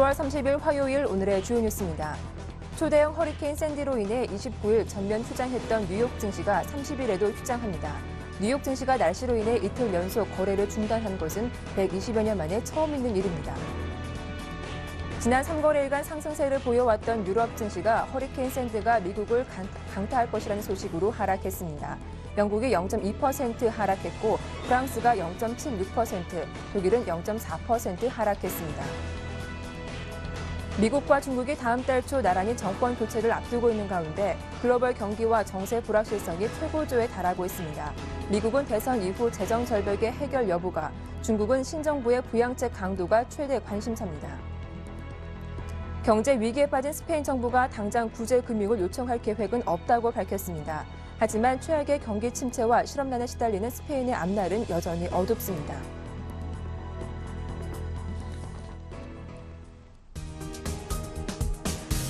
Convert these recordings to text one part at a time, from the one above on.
10월 30일 화요일 오늘의 주요 뉴스입니다. 초대형 허리케인 샌디로 인해 29일 전면 휴장했던 뉴욕 증시가 30일에도 휴장합니다. 뉴욕 증시가 날씨로 인해 이틀 연속 거래를 중단한 것은 120여 년 만에 처음 있는 일입니다. 지난 3거래일간 상승세를 보여왔던 유럽 증시가 허리케인 샌드가 미국을 강타할 것이라는 소식으로 하락했습니다. 영국이 0.2% 하락했고 프랑스가 0.76%, 독일은 0.4% 하락했습니다. 미국과 중국이 다음 달 초 나란히 정권 교체를 앞두고 있는 가운데 글로벌 경기와 정세 불확실성이 최고조에 달하고 있습니다. 미국은 대선 이후 재정 절벽의 해결 여부가, 중국은 신정부의 부양책 강도가 최대 관심사입니다. 경제 위기에 빠진 스페인 정부가 당장 구제 금융을 요청할 계획은 없다고 밝혔습니다. 하지만 최악의 경기 침체와 실업난에 시달리는 스페인의 앞날은 여전히 어둡습니다.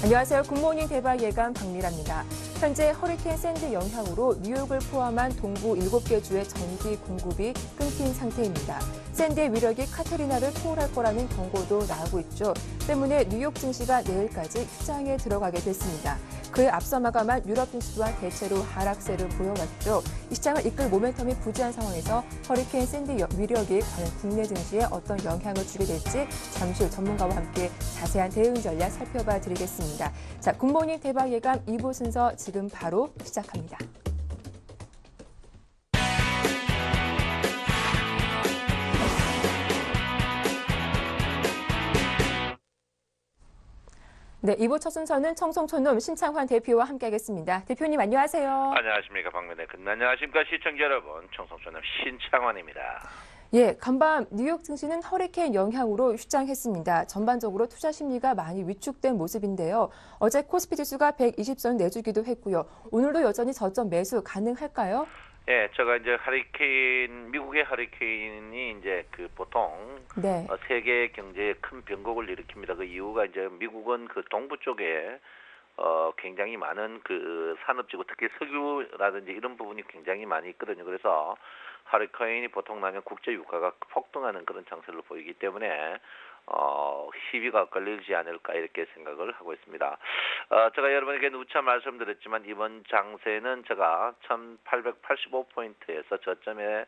안녕하세요. 굿모닝 대박 예감 박미라입니다. 현재 허리케인 샌디 영향으로 뉴욕을 포함한 동부 7개 주의 전기 공급이 끊긴 상태입니다. 샌디의 위력이 카트리나를 초월할 거라는 경고도 나오고 있죠. 때문에 뉴욕 증시가 내일까지 휴장에 들어가게 됐습니다. 그에 앞서 마감한 유럽 증시 또한 대체로 하락세를 보여왔죠. 이 시장을 이끌 모멘텀이 부재한 상황에서 허리케인 샌디 위력이 과연 국내 증시에 어떤 영향을 주게 될지 잠시 후 전문가와 함께 자세한 대응 전략 살펴봐 드리겠습니다. 자, 굿모닝 대박 예감 2부 순서 지금 바로 시작합니다. 네, 2부 첫 순서는 청송촌놈 신창환 대표와 함께하겠습니다. 대표님 안녕하세요. 안녕하십니까 박민혜. 안녕하십니까 시청자 여러분. 청송촌놈 신창환입니다. 예, 간밤 뉴욕 증시는 허리케인 영향으로 휴장했습니다. 전반적으로 투자 심리가 많이 위축된 모습인데요. 어제 코스피 지수가 120선 내주기도 했고요. 오늘도 여전히 저점 매수 가능할까요? 예, 제가 이제 미국의 허리케인이 이제 보통 네. 세계 경제에 큰 변곡을 일으킵니다. 그 이유가 이제 미국은 그 동부 쪽에 굉장히 많은 그 산업지구, 특히 석유라든지 이런 부분이 굉장히 많이 있거든요. 그래서 허리케인이 보통 나면 국제 유가가 폭등하는 그런 장세를 보이기 때문에 시비가 엇갈리지 않을까 이렇게 생각을 하고 있습니다. 제가 여러분에게 누차 말씀드렸지만 이번 장세는 제가 1885포인트에서 저점에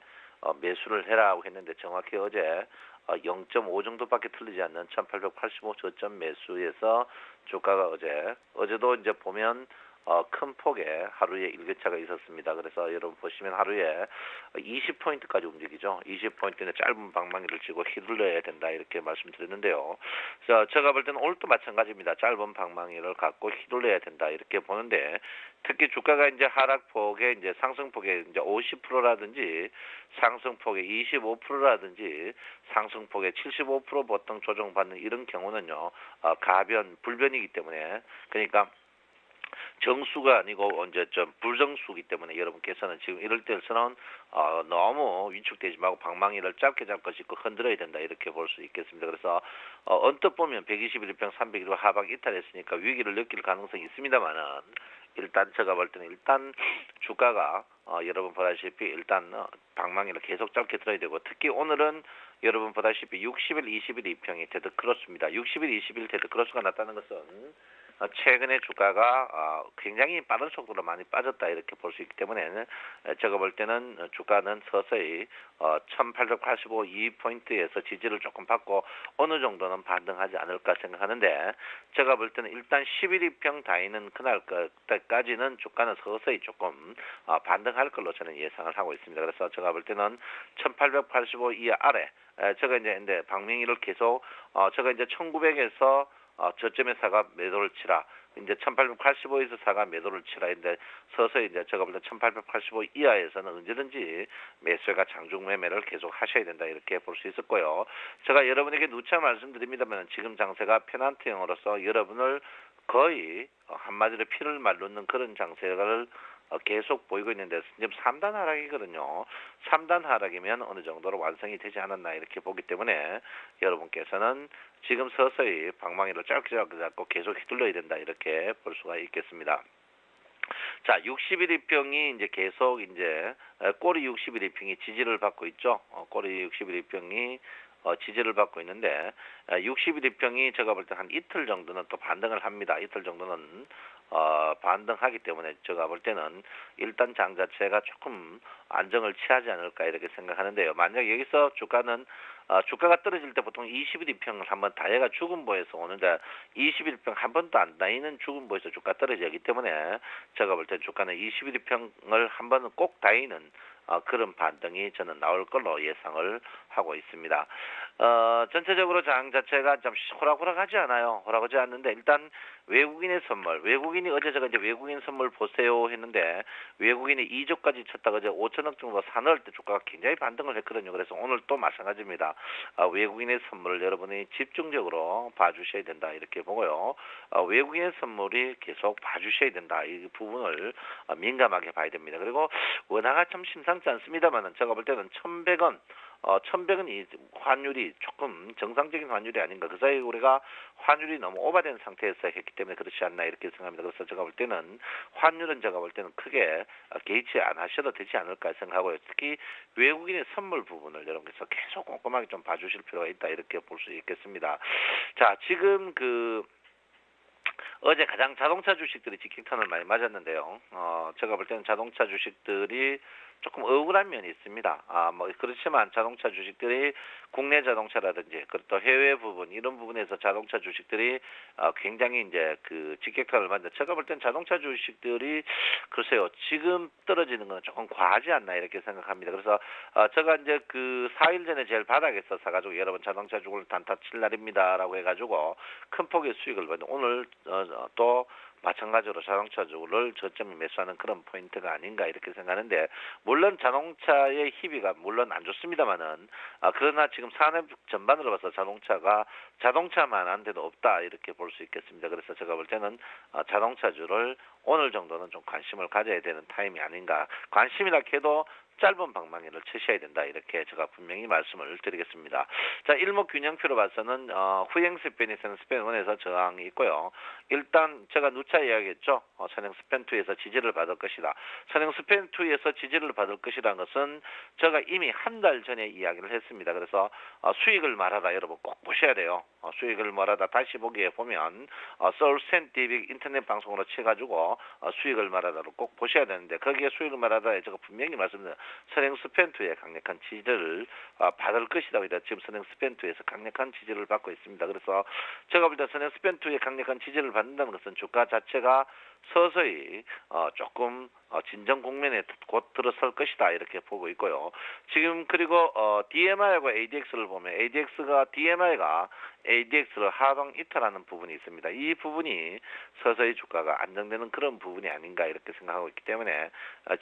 매수를 해라고 했는데 정확히 어제 0.5 정도밖에 틀리지 않는 1885 저점 매수에서 주가가 어제도 이제 보면 큰 폭의 하루에 일교차가 있었습니다. 그래서 여러분 보시면 하루에 20포인트까지 움직이죠. 20포인트는 짧은 방망이를 쥐고 휘둘러야 된다 이렇게 말씀드렸는데요. 제가 볼 때는 오늘도 마찬가지입니다. 짧은 방망이를 갖고 휘둘러야 된다 이렇게 보는데 특히 주가가 이제 하락폭에 이제 상승폭에 이제 50%라든지 상승폭에 25%라든지 상승폭에 75% 보통 조정받는 이런 경우는요. 불변이기 때문에 그러니까 정수가 아니고 이제 좀 불정수기 때문에 여러분께서는 지금 이럴 때에서는 너무 위축되지 말고 방망이를 짧게 잡고 짚고 흔들어야 된다 이렇게 볼 수 있겠습니다. 그래서 언뜻 보면 121일평 301호 하방 이탈했으니까 위기를 느낄 가능성이 있습니다만은 일단 제가 볼 때는 일단 주가가 여러분 보다시피 일단 방망이를 계속 짧게 들어야 되고 특히 오늘은 여러분 보다시피 60일, 20일 이평이 데드크로스입니다. 60일, 20일 데드크로스가 났다는 것은 최근에 주가가 굉장히 빠른 속도로 많이 빠졌다 이렇게 볼 수 있기 때문에 제가 볼 때는 주가는 서서히 1885 2포인트에서 지지를 조금 받고 어느 정도는 반등하지 않을까 생각하는데 제가 볼 때는 일단 11일평 다이는 그날까지는 주가는 서서히 조금 반등할 걸로 저는 예상을 하고 있습니다. 그래서 제가 볼 때는 1885 이하 아래 제가 이제 방맹이를 계속 제가 이제 1900에서 저점에 사가 매도를 치라. 이제 1885에서 사가 매도를 치라. 인데 서서히 이제 제가 볼 때 1885 이하에서는 언제든지 매수가 장중 매매를 계속 하셔야 된다 이렇게 볼 수 있을 거예요. 제가 여러분에게 누차 말씀드립니다만 지금 장세가 페넌트형으로서 여러분을 거의 한마디로 피를 말르는 그런 장세를 계속 보이고 있는데 지금 3단 하락이거든요. 3단 하락이면 어느 정도로 완성이 되지 않았나 이렇게 보기 때문에 여러분께서는 지금 서서히 방망이를 짧게 잡고 계속 휘둘러야 된다 이렇게 볼 수가 있겠습니다. 자, 61일평이 이제 계속 이제 꼬리 61일평이 지지를 받고 있죠. 꼬리 61일평이 지지를 받고 있는데 61일평이 제가 볼 때 한 이틀 정도는 또 반등을 합니다. 이틀 정도는 반등하기 때문에 제가 볼 때는 일단 장 자체가 조금 안정을 취하지 않을까 이렇게 생각하는데요. 만약 여기서 주가가 떨어질 때 보통 21일평을 한번 다해가 죽음보에서 오는데 21일평 한 번도 안 다이는 죽음보에서 주가 떨어지기 때문에 제가 볼 때 주가는 21일평을 한 번은 꼭 다이는 그런 반등이 저는 나올 걸로 예상을 하고 있습니다. 전체적으로 장 자체가 좀 호락호락하지 않아요. 호락하지 않는데 일단 외국인의 선물, 외국인이 어제 제가 이제 외국인 선물 보세요 했는데 외국인이 2조까지 쳤다가 이제 5천억 정도 사넣을 때 주가가 굉장히 반등을 했거든요. 그래서 오늘 또 마찬가지입니다. 외국인의 선물을 여러분이 집중적으로 봐주셔야 된다 이렇게 보고요. 외국인의 선물이 계속 봐주셔야 된다 이 부분을 민감하게 봐야 됩니다. 그리고 원화가 참 심상치 않습니다만은 제가 볼 때는 1,100원 1,100원 이 환율이 조금 정상적인 환율이 아닌가. 그 사이에 우리가 환율이 너무 오버된 상태에서 했기 때문에 그렇지 않나 이렇게 생각합니다. 그래서 제가 볼 때는 환율은 제가 볼 때는 크게 개의치 안 하셔도 되지 않을까 생각하고요. 특히 외국인의 선물 부분을 여러분께서 계속 꼼꼼하게 좀 봐주실 필요가 있다 이렇게 볼 수 있겠습니다. 자, 지금 어제 가장 자동차 주식들이 직격탄을 많이 맞았는데요. 제가 볼 때는 자동차 주식들이 조금 억울한 면이 있습니다. 그렇지만 자동차 주식들이 국내 자동차라든지 또 해외 부분 이런 부분에서 자동차 주식들이 굉장히 이제 직격탄을 맞는데 제가 볼 때는 자동차 주식들이 글쎄요 지금 떨어지는 건 조금 과하지 않나 이렇게 생각합니다. 그래서 제가 이제 4일 전에 제일 바닥에서 사가지고 여러분 자동차 주식을 단타 칠 날입니다라고 해가지고 큰 폭의 수익을 받는 오늘 또 마찬가지로 자동차주를 저점에 매수하는 그런 포인트가 아닌가 이렇게 생각하는데 물론 자동차의 희비가 물론 안 좋습니다만은 그러나 지금 산업 전반으로 봐서 자동차만 한 데도 없다 이렇게 볼 수 있겠습니다. 그래서 제가 볼 때는 자동차주를 오늘 정도는 좀 관심을 가져야 되는 타임이 아닌가. 관심이라 해도 짧은 방망이를 치셔야 된다 이렇게 제가 분명히 말씀을 드리겠습니다. 자, 일목균형표로 봐서는 후행 스팬이 있는 스팬1에서 저항이 있고요. 일단 제가 누차 이야기했죠. 선행 스팬2에서 지지를 받을 것이다. 선행 스팬2에서 지지를 받을 것이라는 것은 제가 이미 한 달 전에 이야기를 했습니다. 그래서 수익을 말하다 여러분 꼭 보셔야 돼요. 수익을 말하다 다시 보기에 보면 서울센티빅 인터넷 방송으로 쳐가지고 수익을 말하다를 꼭 보셔야 되는데 거기에 수익을 말하다에 제가 분명히 말씀드려요. 선행 스팬2의 강력한 지지를 받을 것이다. 지금 선행 스팬2에서 강력한 지지를 받고 있습니다. 그래서 제가 볼 때 선행 스팬2의 강력한 지지를 받는다는 것은 주가 자체가 서서히 조금 진정 국면에 곧 들어설 것이다 이렇게 보고 있고요. 지금 그리고 DMI하고 ADX를 보면 DMI가 ADX를 하방 이탈하는 부분이 있습니다. 이 부분이 서서히 주가가 안정되는 그런 부분이 아닌가 이렇게 생각하고 있기 때문에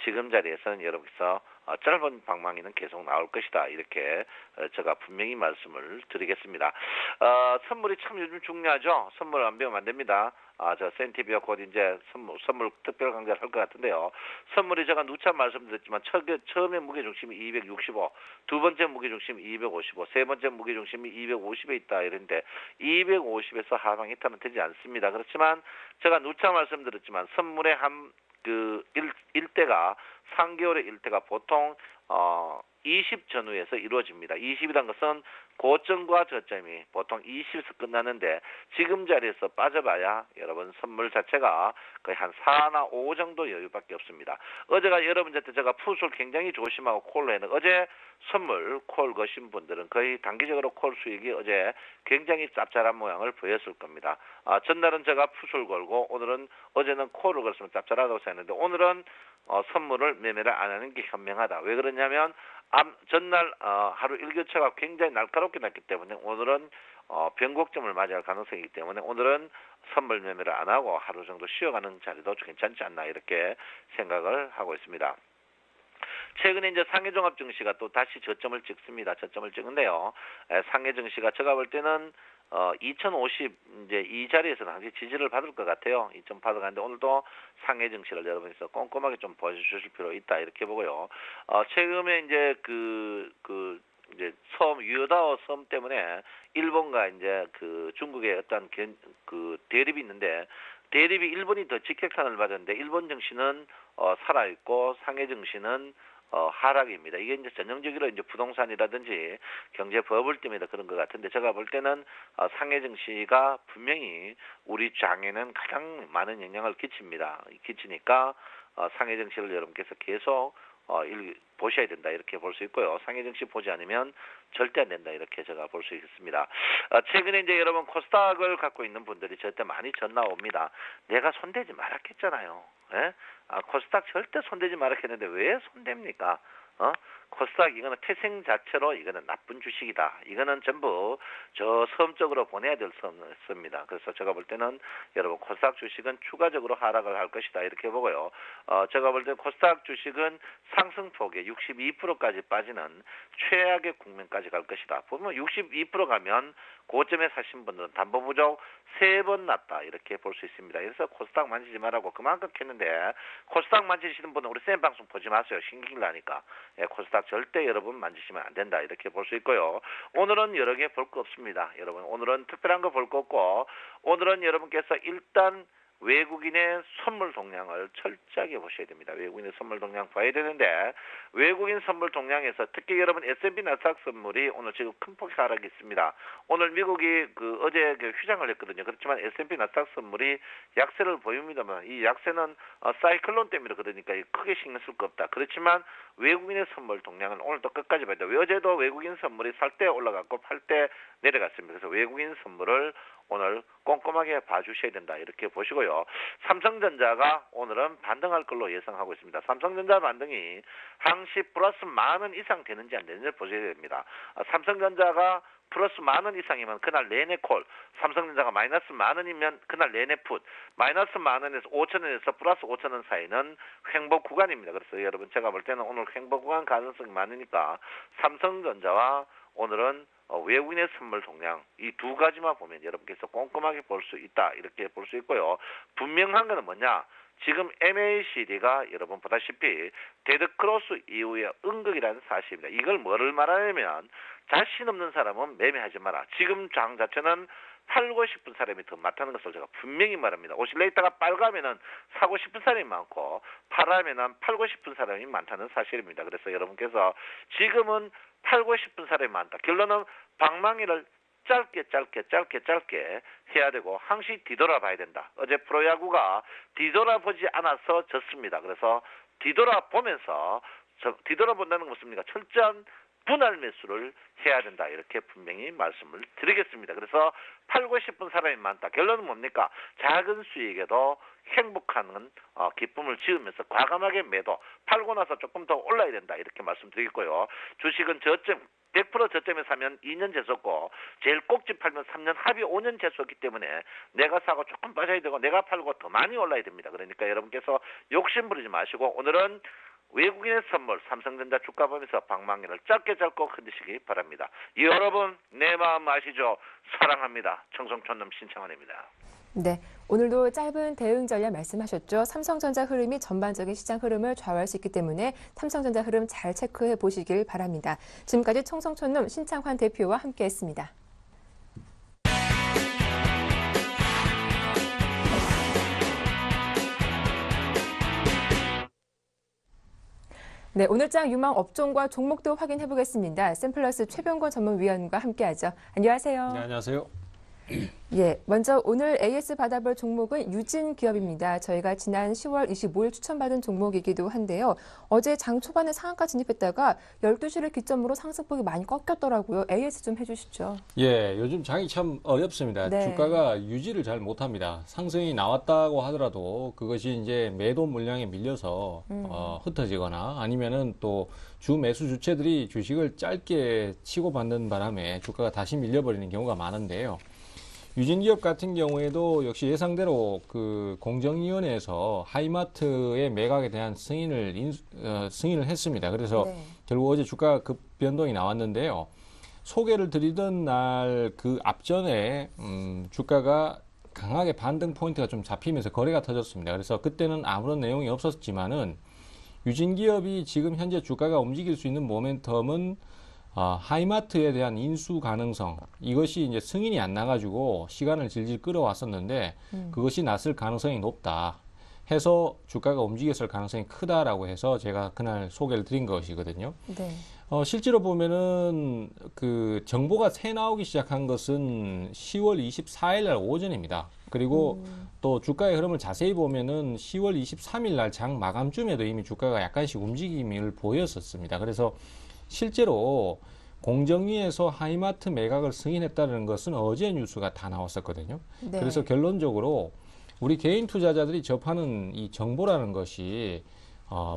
지금 자리에서는 여러분께서 짧은 방망이는 계속 나올 것이다 이렇게 제가 분명히 말씀을 드리겠습니다. 선물이 참 요즘 중요하죠. 선물 안 배우면 안 됩니다. 저 센티비아 곧 이제 선물 특별 강좌를 할 것 같은데요. 선물이 제가 누차 말씀드렸지만 처음에 무게중심이 265, 두 번째 무게중심이 255, 세 번째 무게중심이 250에 있다 이런데 250에서 하방 이탈은 되지 않습니다. 그렇지만 제가 누차 말씀드렸지만 선물의 일대가 3개월의 일대가 보통 20 전후에서 이루어집니다. 20이란 것은 고점과 저점이 보통 20에서 끝나는데 지금 자리에서 빠져봐야 여러분 선물 자체가 거의 한 4나 5 정도 여유밖에 없습니다. 어제가 여러분한테 제가 풋을 굉장히 조심하고 콜로 했는데 어제 선물 콜 거신 분들은 거의 단기적으로 콜 수익이 어제 굉장히 짭짤한 모양을 보였을 겁니다. 전날은 제가 풋을 걸고 어제는 콜을 걸었으면 짭짤하다고 생각했는데 오늘은 선물을 매매를 안 하는 게 현명하다. 왜 그러냐면 전날 하루 일교차가 굉장히 날카롭게 났기 때문에 오늘은 변곡점을 맞이할 가능성이기 때문에 오늘은 선물 매매를 안 하고 하루 정도 쉬어가는 자리도 괜찮지 않나 이렇게 생각을 하고 있습니다. 최근에 이제 상해종합 증시가 또 다시 저점을 찍습니다. 저점을 찍는데요. 상해 증시가 제가 볼 때는 2050 이제 이 자리에서는 항상 지지를 받을 것 같아요. 2.8을 가는데 오늘도 상해 증시를 여러분께서 꼼꼼하게 좀 보여주실 필요 있다 이렇게 보고요. 최근에 이제 이제 유다오 섬 때문에 일본과 이제 중국의 어떤 대립이 있는데 대립이 일본이 더 직격탄을 맞았는데 일본 증시는 살아 있고 상해 증시는 하락입니다. 이게 이제 전형적으로 이제 부동산이라든지 경제버블 때문에 그런 것 같은데 제가 볼 때는 상해 증시가 분명히 우리 장에는 가장 많은 영향을 끼치니까 상해 증시를 여러분께서 계속 보셔야 된다 이렇게 볼 수 있고요. 상해 증시 보지 않으면 절대 안 된다 이렇게 제가 볼 수 있습니다. 최근에 이제 여러분 코스닥을 갖고 있는 분들이 저한테 많이 전화 옵니다. 내가 손대지 말았겠잖아요. 예? 코스닥 절대 손대지 말았겠는데 왜 손댑니까? 코스닥 이거는 태생 자체로 이거는 나쁜 주식이다. 이거는 전부 저 섬적으로 보내야 될 섬입니다. 그래서 제가 볼 때는 여러분 코스닥 주식은 추가적으로 하락을 할 것이다 이렇게 보고요. 제가 볼 때는 코스닥 주식은 상승폭에 62%까지 빠지는 최악의 국면까지 갈 것이다. 보면 62% 가면 고점에 사신 분들은 담보 부족 3번 났다 이렇게 볼 수 있습니다. 그래서 코스닥 만지지 말라고 그만큼 했는데 코스닥 만지시는 분은 우리 쌤 방송 보지 마세요. 신경질 나니까. 코스닥 절대 여러분 만지시면 안 된다 이렇게 볼 수 있고요. 오늘은 여러 개 볼 거 없습니다. 여러분 오늘은 특별한 거 볼 거 없고 오늘은 여러분께서 일단 외국인의 선물 동향을 철저하게 보셔야 됩니다. 외국인의 선물 동향 봐야 되는데 외국인 선물 동향에서 특히 여러분 S&P 나스닥 선물이 오늘 지금 큰 폭의 하락이 있습니다. 오늘 미국이 어제 휴장을 했거든요. 그렇지만 S&P 나스닥 선물이 약세를 보입니다만 이 약세는 사이클론 때문에 그러니까 크게 신경 쓸 거 없다. 그렇지만 외국인의 선물 동향은 오늘도 끝까지 봐야 돼요. 어제도 외국인 선물이 살 때 올라갔고 팔 때 내려갔습니다. 그래서 외국인 선물을 오늘 꼼꼼하게 봐주셔야 된다 이렇게 보시고요. 삼성전자가 오늘은 반등할 걸로 예상하고 있습니다. 삼성전자 반등이 항시 플러스 10,000원 이상 되는지 안 되는지 보셔야 됩니다. 삼성전자가 플러스 10,000원 이상이면 그날 내내 콜, 삼성전자가 마이너스 10,000원이면 그날 내내 풋, 마이너스 10,000원에서 5,000원에서 플러스 5,000원 사이는 횡보 구간입니다. 그래서 여러분 제가 볼 때는 오늘 횡보 구간 가능성이 많으니까 삼성전자와 오늘은 외국인의 선물 동향 이 두 가지만 보면 여러분께서 꼼꼼하게 볼 수 있다 이렇게 볼 수 있고요. 분명한 것은 뭐냐? 지금 MACD가 여러분 보다시피 데드크로스 이후에 응극이라는 사실입니다. 이걸 뭐를 말하냐면 자신 없는 사람은 매매하지 마라. 지금 장 자체는 팔고 싶은 사람이 더 많다는 것을 제가 분명히 말합니다. 오실레이터가 빨가면은 사고 싶은 사람이 많고 파라면은 팔고 싶은 사람이 많다는 사실입니다. 그래서 여러분께서 지금은 팔고 싶은 사람이 많다. 결론은 방망이를 짧게 해야 되고 항시 뒤돌아봐야 된다. 어제 프로야구가 뒤돌아보지 않아서 졌습니다. 그래서 뒤돌아보면서 뒤돌아본다는 것은 뭡니까? 철저한 분할 매수를 해야 된다. 이렇게 분명히 말씀을 드리겠습니다. 그래서 팔고 싶은 사람이 많다. 결론은 뭡니까? 작은 수익에도 행복하는 기쁨을 지으면서 과감하게 매도, 팔고 나서 조금 더 올라야 된다. 이렇게 말씀드리겠고요. 주식은 저점 100% 저점에 사면 2년 재수없고 제일 꼭지 팔면 3년 합의 5년 재수없기 때문에 내가 사고 조금 빠져야 되고 내가 팔고 더 많이 올라야 됩니다. 그러니까 여러분께서 욕심 부리지 마시고 오늘은 외국인의 선물 삼성전자 주가 보면서 방망이를 짧게 잡고 흔드시기 바랍니다. 여러분 내 마음 아시죠? 사랑합니다. 청송촌놈 신창원입니다. 네, 오늘도 짧은 대응 전략 말씀하셨죠. 삼성전자 흐름이 전반적인 시장 흐름을 좌우할 수 있기 때문에 삼성전자 흐름 잘 체크해 보시길 바랍니다. 지금까지 청송촌놈 신창환 대표와 함께했습니다. 네, 오늘장 유망 업종과 종목도 확인해 보겠습니다. 샘플러스 최병권 전문위원과 함께하죠. 안녕하세요. 네, 안녕하세요. 예, 먼저 오늘 AS 받아볼 종목은 유진기업입니다. 저희가 지난 10월 25일 추천받은 종목이기도 한데요. 어제 장 초반에 상한가 진입했다가 12시를 기점으로 상승폭이 많이 꺾였더라고요. AS 좀 해주시죠. 예, 요즘 장이 참 어렵습니다. 네. 주가가 유지를 잘 못합니다. 상승이 나왔다고 하더라도 그것이 이제 매도 물량에 밀려서 흩어지거나 아니면은 또 주 매수 주체들이 주식을 짧게 치고받는 바람에 주가가 다시 밀려버리는 경우가 많은데요. 유진기업 같은 경우에도 역시 예상대로 그 공정위원회에서 하이마트의 매각에 대한 승인을 했습니다. 그래서 네. 결국 어제 주가 급변동이 나왔는데요. 소개를 드리던 날 그 앞전에 주가가 강하게 반등 포인트가 좀 잡히면서 거래가 터졌습니다. 그래서 그때는 아무런 내용이 없었지만은 유진기업이 지금 현재 주가가 움직일 수 있는 모멘텀은 하이마트에 대한 인수 가능성, 이것이 이제 승인이 안 나가지고 시간을 질질 끌어왔었는데 그것이 났을 가능성이 높다. 해서 주가가 움직였을 가능성이 크다라고 해서 제가 그날 소개를 드린 것이거든요. 네. 실제로 보면은 그 정보가 새 나오기 시작한 것은 10월 24일 날 오전입니다. 그리고 또 주가의 흐름을 자세히 보면은 10월 23일 날 장 마감쯤에도 이미 주가가 약간씩 움직임을 보였었습니다. 그래서 실제로 공정위에서 하이마트 매각을 승인했다는 것은 어제 뉴스가 다 나왔었거든요. 네. 그래서 결론적으로 우리 개인 투자자들이 접하는 이 정보라는 것이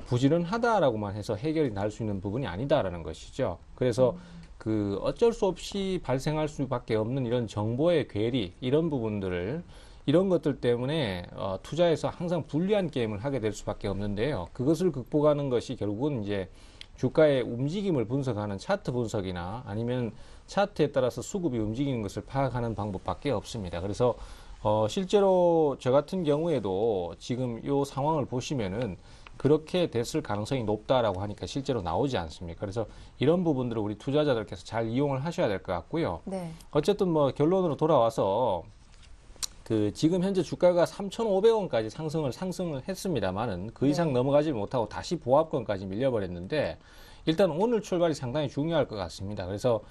부지런하다라고만 해서 해결이 날 수 있는 부분이 아니다라는 것이죠. 그래서 그 어쩔 수 없이 발생할 수밖에 없는 이런 정보의 괴리 이런 부분들을 이런 것들 때문에 투자에서 항상 불리한 게임을 하게 될 수밖에 없는데요. 그것을 극복하는 것이 결국은 이제 주가의 움직임을 분석하는 차트 분석이나 아니면 차트에 따라서 수급이 움직이는 것을 파악하는 방법밖에 없습니다. 그래서 실제로 저 같은 경우에도 지금 이 상황을 보시면은 그렇게 됐을 가능성이 높다라고 하니까 실제로 나오지 않습니까? 그래서 이런 부분들을 우리 투자자들께서 잘 이용을 하셔야 될 것 같고요. 네. 어쨌든 뭐 결론으로 돌아와서 그 지금 현재 주가가 3,500원까지 상승을 했습니다만은 그 이상 넘어가지 못하고 다시 보합권까지 밀려버렸는데 일단 오늘 출발이 상당히 중요할 것 같습니다. 그래서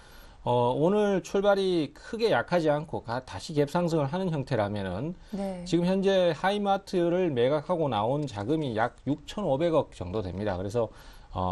오늘 출발이 크게 약하지 않고 다시 갭상승을 하는 형태라면은 네. 지금 현재 하이마트를 매각하고 나온 자금이 약 6,500억 정도 됩니다. 그래서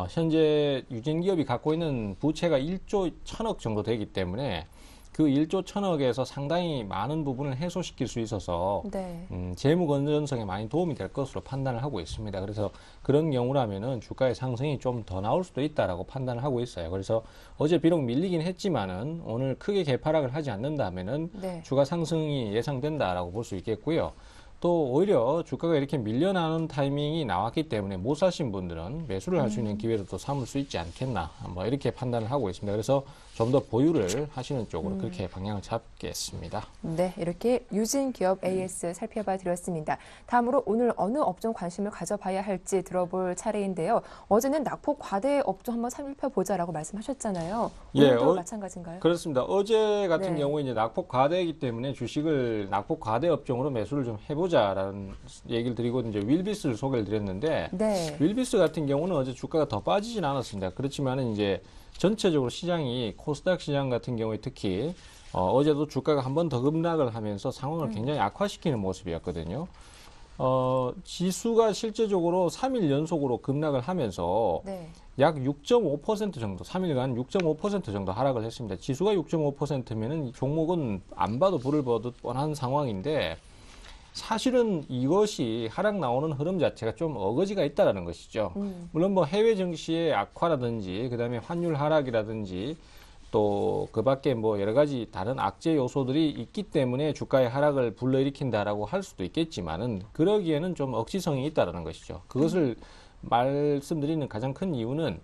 현재 유진기업이 갖고 있는 부채가 1조 1천억 정도 되기 때문에 그 1조 1천억에서 상당히 많은 부분을 해소시킬 수 있어서 네. 재무 건전성에 많이 도움이 될 것으로 판단을 하고 있습니다. 그래서 그런 경우라면은 주가의 상승이 좀 더 나올 수도 있다라고 판단을 하고 있어요. 그래서 어제 비록 밀리긴 했지만은 오늘 크게 개파락을 하지 않는다면은 네. 주가 상승이 예상된다라고 볼 수 있겠고요. 또 오히려 주가가 이렇게 밀려나는 타이밍이 나왔기 때문에 못 사신 분들은 매수를 할 수 있는 기회로 또 삼을 수 있지 않겠나 뭐 이렇게 판단을 하고 있습니다. 그래서 좀 더 보유를 하시는 쪽으로 그렇게 방향을 잡겠습니다. 네, 이렇게 유진기업 AS 살펴봐 드렸습니다. 다음으로 오늘 어느 업종 관심을 가져봐야 할지 들어볼 차례인데요. 어제는 낙폭 과대 업종 한번 살펴보자라고 말씀하셨잖아요. 오늘도 마찬가지인가요? 그렇습니다. 어제 같은 네. 경우에 이제 낙폭 과대이기 때문에 주식을 낙폭 과대 업종으로 매수를 좀 해보자라는 얘기를 드리고 이제 윌비스를 소개를 드렸는데 네. 윌비스 같은 경우는 어제 주가가 더 빠지진 않았습니다. 그렇지만은 이제 전체적으로 시장이 코스닥 시장 같은 경우에 특히 어제도 주가가 한 번 더 급락을 하면서 상황을 굉장히 악화시키는 모습이었거든요. 지수가 실제적으로 3일 연속으로 급락을 하면서 네. 약 6.5% 정도, 3일간 6.5% 정도 하락을 했습니다. 지수가 6.5%면은 종목은 안 봐도 불을 보듯 뻔한 상황인데 사실은 이것이 하락 나오는 흐름 자체가 좀 어거지가 있다라는 것이죠. 물론 뭐 해외 증시의 악화라든지 그다음에 환율 하락이라든지 또 그밖에 뭐 여러 가지 다른 악재 요소들이 있기 때문에 주가의 하락을 불러일으킨다라고 할 수도 있겠지만은 그러기에는 좀 억지성이 있다라는 것이죠. 그것을 말씀드리는 가장 큰 이유는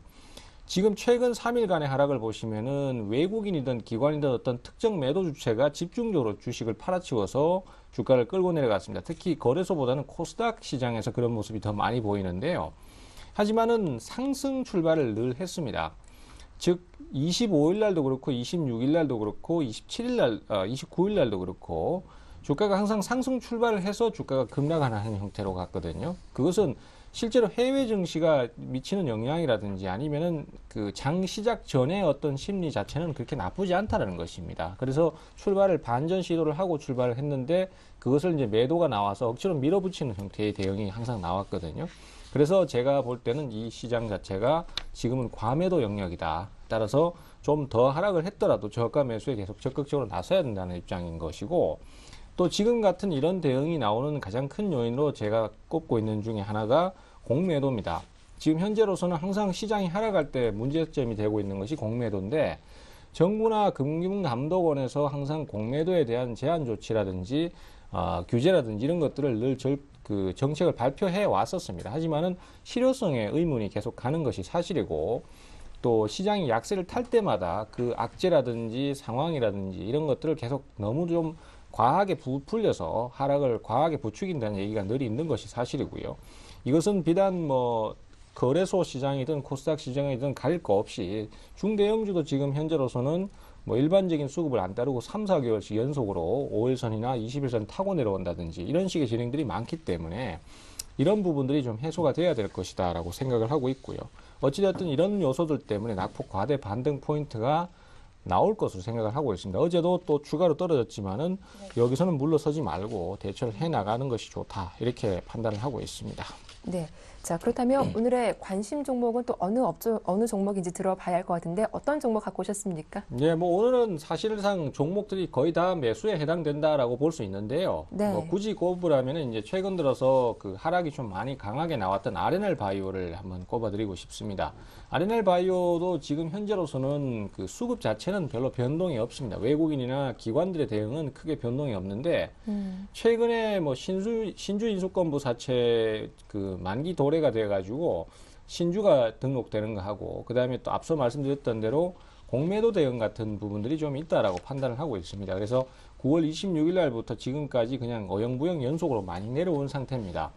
지금 최근 3일간의 하락을 보시면은 외국인이든 기관이든 어떤 특정 매도 주체가 집중적으로 주식을 팔아치워서 주가를 끌고 내려갔습니다. 특히 거래소보다는 코스닥 시장에서 그런 모습이 더 많이 보이는데요. 하지만은 상승 출발을 늘 했습니다. 즉 25일 날도 그렇고 26일 날도 그렇고 27일 날, 29일 날도 그렇고 주가가 항상 상승 출발을 해서 주가가 급락하는 형태로 갔거든요. 그것은 실제로 해외 증시가 미치는 영향이라든지 아니면은 그 장 시작 전에 어떤 심리 자체는 그렇게 나쁘지 않다라는 것입니다. 그래서 출발을 반전 시도를 하고 출발을 했는데 그것을 이제 매도가 나와서 억지로 밀어붙이는 형태의 대응이 항상 나왔거든요. 그래서 제가 볼 때는 이 시장 자체가 지금은 과매도 영역이다. 따라서 좀 더 하락을 했더라도 저가 매수에 계속 적극적으로 나서야 된다는 입장인 것이고 또 지금 같은 이런 대응이 나오는 가장 큰 요인으로 제가 꼽고 있는 중에 하나가 공매도입니다. 지금 현재로서는 항상 시장이 하락할 때 문제점이 되고 있는 것이 공매도인데 정부나 금융감독원에서 항상 공매도에 대한 제한 조치라든지 규제라든지 이런 것들을 늘 그 정책을 발표해 왔었습니다. 하지만은 실효성에 의문이 계속 가는 것이 사실이고 또 시장이 약세를 탈 때마다 그 악재라든지 상황이라든지 이런 것들을 계속 너무 좀 과하게 부풀려서 하락을 과하게 부추긴다는 얘기가 늘 있는 것이 사실이고요. 이것은 비단 뭐 거래소 시장이든 코스닥 시장이든 가릴 거 없이 중대형주도 지금 현재로서는 뭐 일반적인 수급을 안 따르고 3, 4개월씩 연속으로 5일선이나 20일선 타고 내려온다든지 이런 식의 진행들이 많기 때문에 이런 부분들이 좀 해소가 돼야 될 것이다라고 생각을 하고 있고요. 어찌됐든 이런 요소들 때문에 낙폭 과대 반등 포인트가 나올 것으로 생각을 하고 있습니다. 어제도 또 추가로 떨어졌지만은 여기서는 물러서지 말고 대처를 해 나가는 것이 좋다. 이렇게 판단을 하고 있습니다. 네. 자, 그렇다면 오늘의 관심 종목은 또 어느 종목인지 들어봐야 할 것 같은데 어떤 종목 갖고 오셨습니까? 네, 뭐 오늘은 사실상 종목들이 거의 다 매수에 해당된다라고 볼 수 있는데요. 네. 뭐 굳이 꼽으라면 이제 최근 들어서 그 하락이 좀 많이 강하게 나왔던 RNL 바이오를 한번 꼽아드리고 싶습니다. RNL 바이오도 지금 현재로서는 그 수급 자체는 별로 변동이 없습니다. 외국인이나 기관들의 대응은 크게 변동이 없는데 최근에 뭐 신주 인수권부 사채 그 만기 도래가 돼가지고 신주가 등록되는 거 하고 그다음에 또 앞서 말씀드렸던 대로 공매도 대응 같은 부분들이 좀 있다라고 판단을 하고 있습니다. 그래서 9월 26일 날부터 지금까지 그냥 어영부영 연속으로 많이 내려온 상태입니다.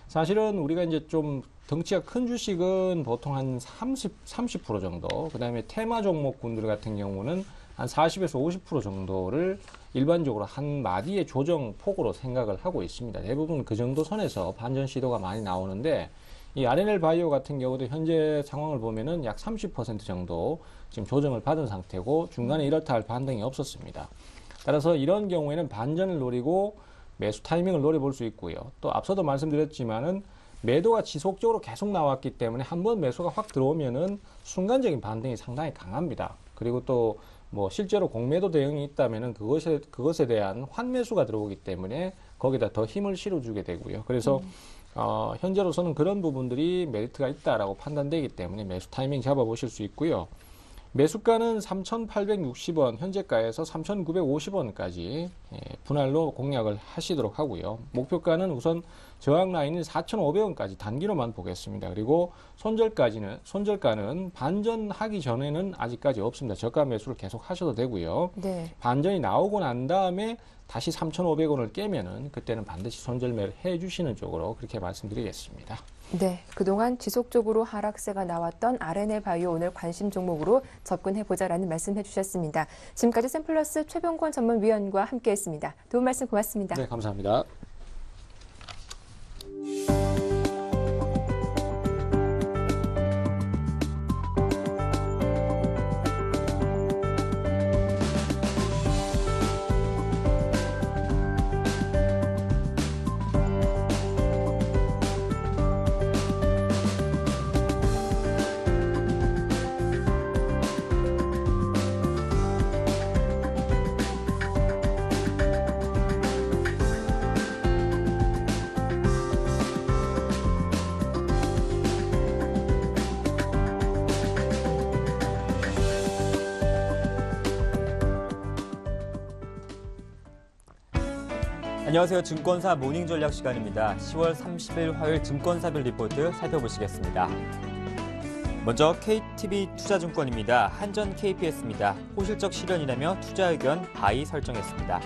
사실은 우리가 이제 좀 덩치가 큰 주식은 보통 한 30% 정도, 그 다음에 테마 종목군들 같은 경우는 한 40에서 50% 정도를 일반적으로 한 마디의 조정 폭으로 생각을 하고 있습니다. 대부분 그 정도 선에서 반전 시도가 많이 나오는데 이 RNL 바이오 같은 경우도 현재 상황을 보면은 약 30% 정도 지금 조정을 받은 상태고 중간에 이렇다 할 반등이 없었습니다. 따라서 이런 경우에는 반전을 노리고 매수 타이밍을 노려볼 수 있고요. 또 앞서도 말씀드렸지만은 매도가 지속적으로 계속 나왔기 때문에 한번 매수가 확 들어오면은 순간적인 반등이 상당히 강합니다. 그리고 또 뭐 실제로 공매도 대응이 있다면은 그것에 대한 환매수가 들어오기 때문에 거기다 더 힘을 실어주게 되고요. 그래서 현재로서는 그런 부분들이 메리트가 있다라고 판단되기 때문에 매수 타이밍 잡아보실 수 있고요. 매수가는 3,860원, 현재가에서 3,950원까지 분할로 공략을 하시도록 하고요. 목표가는 우선 저항 라인인 4,500원까지 단기로만 보겠습니다. 그리고 손절가는 반전하기 전에는 아직까지 없습니다. 저가 매수를 계속 하셔도 되고요. 네. 반전이 나오고 난 다음에 다시 3,500원을 깨면은 그때는 반드시 손절매를 해주시는 쪽으로 그렇게 말씀드리겠습니다. 네, 그동안 지속적으로 하락세가 나왔던 RNL 바이오 오늘 관심 종목으로 접근해보자라는 말씀 해주셨습니다. 지금까지 샘플러스 최병권 전문위원과 함께했습니다. 도움 말씀 고맙습니다. 네, 감사합니다. 안녕하세요. 증권사 모닝 전략 시간입니다. 10월 30일 화요일 증권사별 리포트 살펴보시겠습니다. 먼저 KTB 투자증권입니다. 한전 KPS입니다. 호실적 실현이라며 투자 의견 바이 설정했습니다.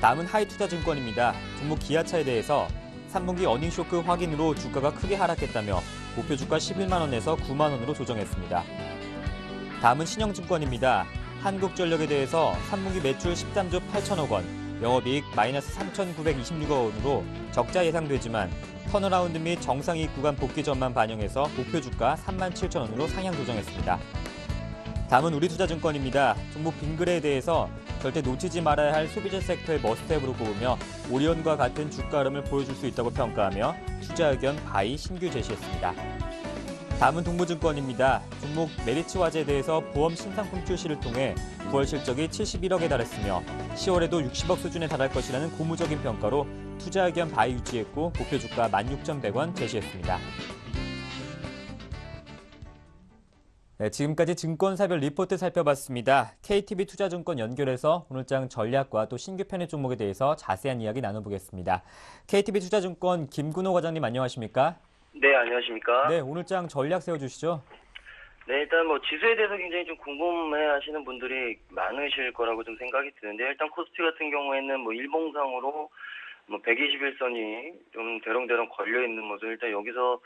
다음은 하이투자증권입니다. 종목 기아차에 대해서 3분기 어닝 쇼크 확인으로 주가가 크게 하락했다며 목표 주가 11만 원에서 9만 원으로 조정했습니다. 다음은 신영증권입니다. 한국전력에 대해서 3분기 매출 13조 8천억 원, 영업이익 마이너스 3,926억 원으로 적자 예상되지만 턴어라운드 및 정상이익 구간 복귀 전만 반영해서 목표 주가 3만 7천 원으로 상향 조정했습니다. 다음은 우리투자증권입니다. 종목 빙그레에 대해서 절대 놓치지 말아야 할 소비재 섹터의 머스트헵으로 꼽으며 오리온과 같은 주가 흐름을 보여줄 수 있다고 평가하며 투자 의견 바이 신규 제시했습니다. 다음은 동부증권입니다. 종목 메리츠 화재에 대해서 보험 신상품 출시를 통해 9월 실적이 71억에 달했으며 10월에도 60억 수준에 달할 것이라는 고무적인 평가로 투자 의견 바이 유지했고 목표 주가 16,100원 제시했습니다. 네, 지금까지 증권사별 리포트 살펴봤습니다. KTB 투자증권 연결해서 오늘장 전략과 또 신규 편입 종목에 대해서 자세한 이야기 나눠보겠습니다. KTB 투자증권 김근호 과장님 안녕하십니까? 네, 안녕하십니까? 네, 오늘장 전략 세워주시죠. 네, 일단 뭐 지수에 대해서 굉장히 좀 궁금해 하시는 분들이 많으실 거라고 좀 생각이 드는데, 일단 코스피 같은 경우에는 뭐 일봉상으로 뭐 121선이 좀 대롱대롱 걸려 있는 모습, 일단 여기서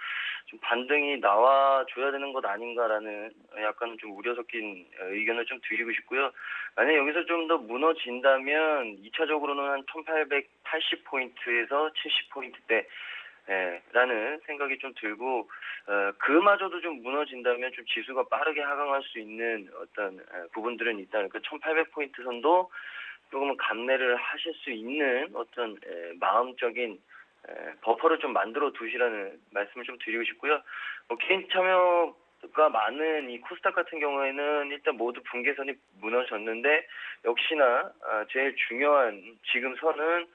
좀 반등이 나와줘야 되는 것 아닌가라는 약간 좀 우려 섞인 의견을 좀 드리고 싶고요. 만약 여기서 좀 더 무너진다면 2차적으로는 한 1880포인트에서 70포인트대 라는 생각이 좀 들고, 그마저도 좀 무너진다면 좀 지수가 빠르게 하강할 수 있는 어떤 부분들은 있다. 그러니까 1800포인트 선도 조금은 감내를 하실 수 있는 어떤 마음적인 버퍼를 좀 만들어 두시라는 말씀을 좀 드리고 싶고요. 개인 참여가 많은 이 코스닥 같은 경우에는 일단 모두 분계선이 무너졌는데 역시나 제일 중요한 지금 선은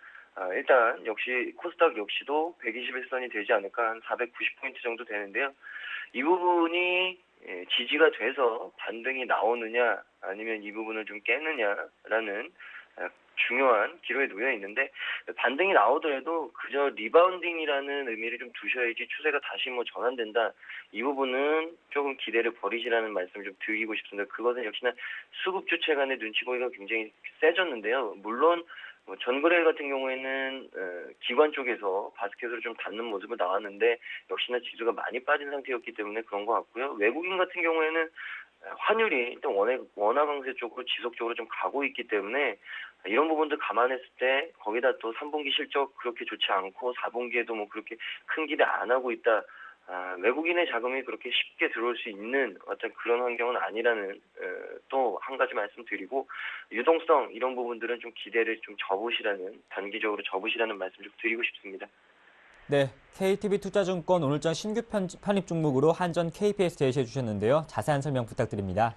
일단 역시 코스닥 역시도 121선이 되지 않을까, 한 490포인트 정도 되는데요. 이 부분이 지지가 돼서 반등이 나오느냐 아니면 이 부분을 좀 깨느냐라는 중요한 기로에 놓여 있는데, 반등이 나오더라도 그저 리바운딩이라는 의미를 좀 두셔야지 추세가 다시 전환된다, 이 부분은 조금 기대를 버리시라는 말씀을 좀 드리고 싶습니다. 그것은 역시나 수급 주체 간의 눈치 보기가 굉장히 세졌는데요. 물론 전거래 같은 경우에는 기관 쪽에서 바스켓으로 좀 닿는 모습을 나왔는데 역시나 지수가 많이 빠진 상태였기 때문에 그런 것 같고요. 외국인 같은 경우에는 환율이 일단 원화 강세 쪽으로 지속적으로 좀 가고 있기 때문에 이런 부분들 감안했을 때 거기다 또 3분기 실적 그렇게 좋지 않고 4분기에도 그렇게 큰 기대 안 하고 있다. 외국인의 자금이 그렇게 쉽게 들어올 수 있는 어떤 그런 환경은 아니라는 또 한 가지 말씀드리고, 유동성 이런 부분들은 좀 기대를 좀 접으시라는, 단기적으로 접으시라는 말씀 좀 드리고 싶습니다. 네, KTB투자증권 오늘장 신규 편입 종목으로 한전 KPS 제시해 주셨는데요. 자세한 설명 부탁드립니다.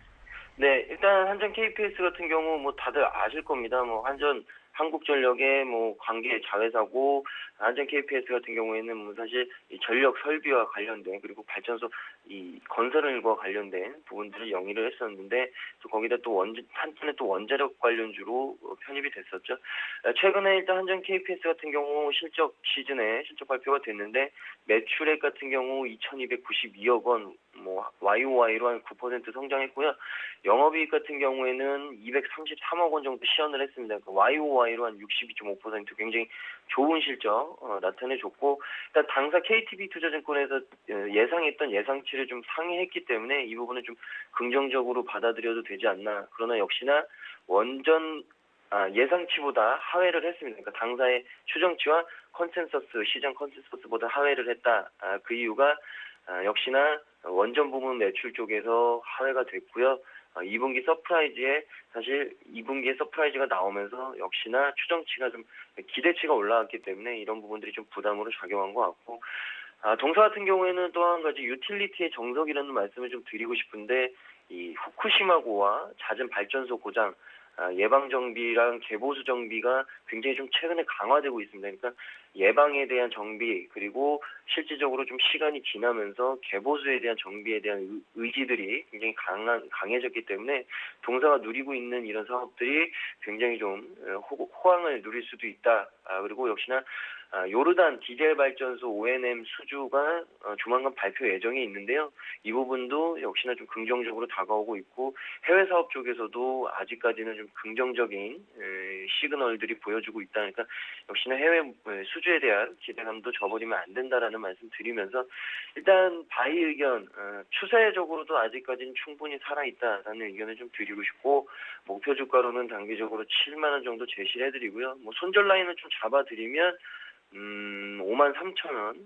네, 일단 한전 KPS 같은 경우 다들 아실 겁니다. 한전 한국전력의 관계 자회사고, 한전 KPS 같은 경우에는 사실 이 전력 설비와 관련된, 그리고 발전소 이 건설과 관련된 부분들을 영위를 했었는데, 또 거기다 또 한전의 또 원자력 관련주로 편입이 됐었죠. 최근에 일단 한전 KPS 같은 경우 시즌에 실적 발표가 됐는데, 매출액 같은 경우 2,292억 원, YOY로 한 9% 성장했고요. 영업이익 같은 경우에는 233억 원 정도 시현을 했습니다. YOY로 한 62.5% 굉장히 좋은 실적 나타내줬고, 일단 당사 KTB투자증권에서 예상했던 예상치를 좀 상회했기 때문에 이 부분은 좀 긍정적으로 받아들여도 되지 않나. 그러나 역시나 예상치보다 하회를 했습니다. 그러니까 당사의 추정치와 시장 컨센서스보다 하회를 했다. 그 이유가 역시나 원전 부문 매출 쪽에서 하회가 됐고요. 2분기 서프라이즈에 사실 2분기에 서프라이즈가 나오면서 역시나 추정치가 좀 기대치가 올라왔기 때문에 이런 부분들이 좀 부담으로 작용한 것 같고, 동사 같은 경우에는 또 한 가지 유틸리티의 정석이라는 말씀을 좀 드리고 싶은데, 이 후쿠시마고와 잦은 발전소 고장 예방 정비랑 개보수 정비가 굉장히 좀 최근에 강화되고 있습니다. 그러니까 예방에 대한 정비, 그리고 실질적으로 좀 시간이 지나면서 개보수에 대한 정비에 대한 의지들이 굉장히 강해졌기 때문에 동사가 누리고 있는 이런 사업들이 굉장히 좀 호황을 누릴 수도 있다. 그리고 역시나 요르단 디젤 발전소 ONM 수주가 조만간 발표 예정이 있는데요. 이 부분도 역시나 좀 긍정적으로 다가오고 있고, 해외 사업 쪽에서도 아직까지는 좀 긍정적인 시그널들이 보여주고 있다. 그러니까 역시나 해외 수주에 대한 기대감도 저버리면 안 된다라는 말씀 드리면서, 일단 바이 의견 추세적으로도 아직까지는 충분히 살아있다라는 의견을 좀 드리고 싶고, 목표 주가로는 단기적으로 7만 원 정도 제시를 해드리고요. 손절 라인을 좀 잡아드리면 53,000원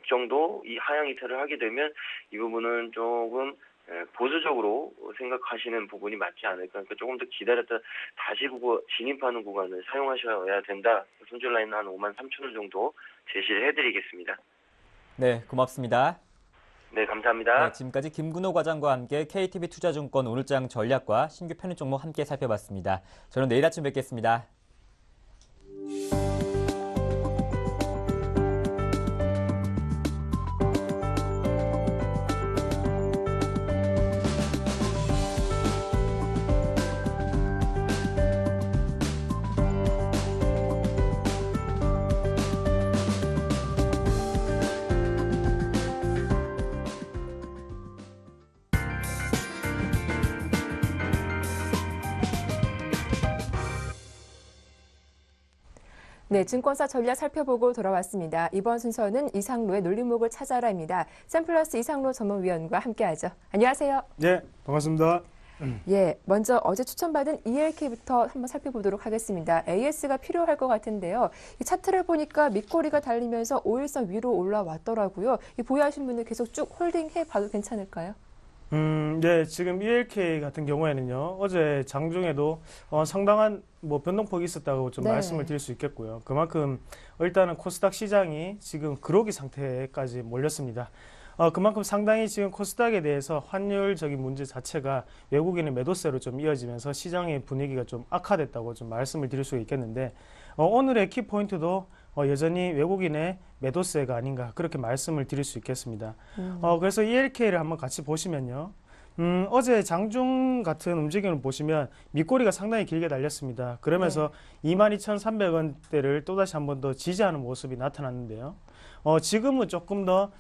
정도 이 하향 이탈을 하게 되면 이 부분은 조금 보수적으로 생각하시는 부분이 맞지 않을까. 그러니까 조금 더 기다렸다 다시 진입하는 구간을 사용하셔야 된다. 손절 라인은 한 53,000원 정도 제시를 해드리겠습니다. 네, 고맙습니다. 네, 감사합니다. 네, 지금까지 김근호 과장과 함께 KTB투자증권 오늘장 전략과 신규 편입 종목 함께 살펴봤습니다. 저는 내일 아침 뵙겠습니다. 네, 증권사 전략 살펴보고 돌아왔습니다. 이번 순서는 이상로의 논리목을 찾아라입니다. 샘플러스 이상로 전문위원과 함께하죠. 안녕하세요. 네, 반갑습니다. 예, 먼저 어제 추천받은 ELK부터 한번 살펴보도록 하겠습니다. AS가 필요할 것 같은데요. 이 차트를 보니까 밑꼬리가 달리면서 5일선 위로 올라왔더라고요. 이 보유하신 분들 계속 쭉 홀딩해 봐도 괜찮을까요? 네, 지금 ELK 같은 경우에는요, 어제 장중에도 상당한 뭐 변동폭이 있었다고 좀 네. 말씀을 드릴 수 있겠고요. 그만큼 일단은 코스닥 시장이 지금 그러기 상태까지 몰렸습니다. 그만큼 상당히 지금 코스닥에 대해서 환율적인 문제 자체가 외국인의 매도세로 좀 이어지면서 시장의 분위기가 좀 악화됐다고 좀 말씀을 드릴 수 있겠는데, 오늘의 키포인트도 여전히 외국인의 매도세가 아닌가 그렇게 말씀을 드릴 수 있겠습니다. 그래서 ELK를 한번 같이 보시면요. 어제 장중 같은 움직임을 보시면 밑꼬리가 상당히 길게 달렸습니다. 그러면서 22,300원대를 또다시 한 번 더 지지하는 모습이 나타났는데요. 지금은 조금 더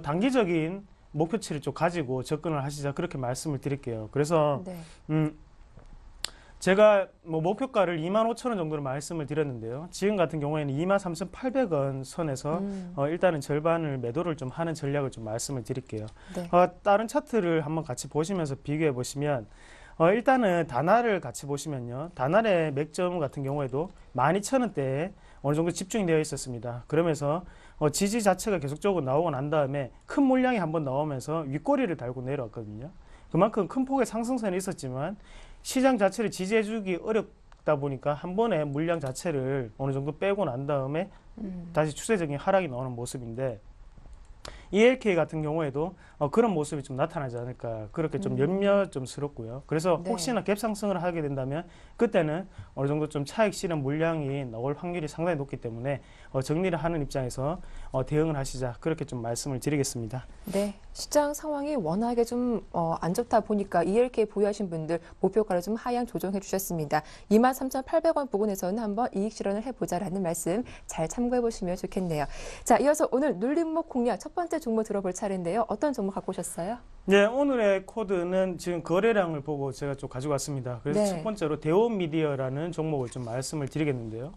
단기적인 목표치를 좀 가지고 접근을 하시자 그렇게 말씀을 드릴게요. 그래서 네. 제가 뭐 목표가를 25,000원 정도로 말씀을 드렸는데요. 지금 같은 경우에는 23,800원 선에서 일단은 절반을 매도를 좀 하는 전략을 좀 말씀을 드릴게요. 네. 다른 차트를 한번 같이 보시면서 비교해 보시면 일단은 다날을 같이 보시면요. 다날의 맥점 같은 경우에도 12,000원대에 어느 정도 집중이 되어 있었습니다. 그러면서 지지 자체가 계속적으로 나오고 난 다음에 큰 물량이 한번 나오면서 윗꼬리를 달고 내려왔거든요. 그만큼 큰 폭의 상승선이 있었지만 시장 자체를 지지해주기 어렵다 보니까 한 번에 물량 자체를 어느 정도 빼고 난 다음에 다시 추세적인 하락이 나오는 모습인데, ELK 같은 경우에도 그런 모습이 좀 나타나지 않을까 그렇게 좀 염려스럽고요. 그래서 네. 혹시나 갭상승을 하게 된다면 그때는 어느 정도 좀 차익 실현 물량이 나올 확률이 상당히 높기 때문에 정리를 하는 입장에서 대응을 하시자 그렇게 좀 말씀을 드리겠습니다. 네, 시장 상황이 워낙에 좀 안 좋다 보니까 ELK 보유하신 분들 목표가를 좀 하향 조정해 주셨습니다. 23,800원 부근에서는 한번 이익 실현을 해보자라는 말씀 잘 참고해 보시면 좋겠네요. 자, 이어서 오늘 눌림목 공략 첫 번째 종목 들어볼 차례인데요. 어떤 종목 갖고 오셨어요? 네, 오늘의 코드는 지금 거래량을 보고 제가 좀 가지고 왔습니다. 그래서 네. 첫 번째로 대원미디어라는 종목을 좀 말씀을 드리겠는데요.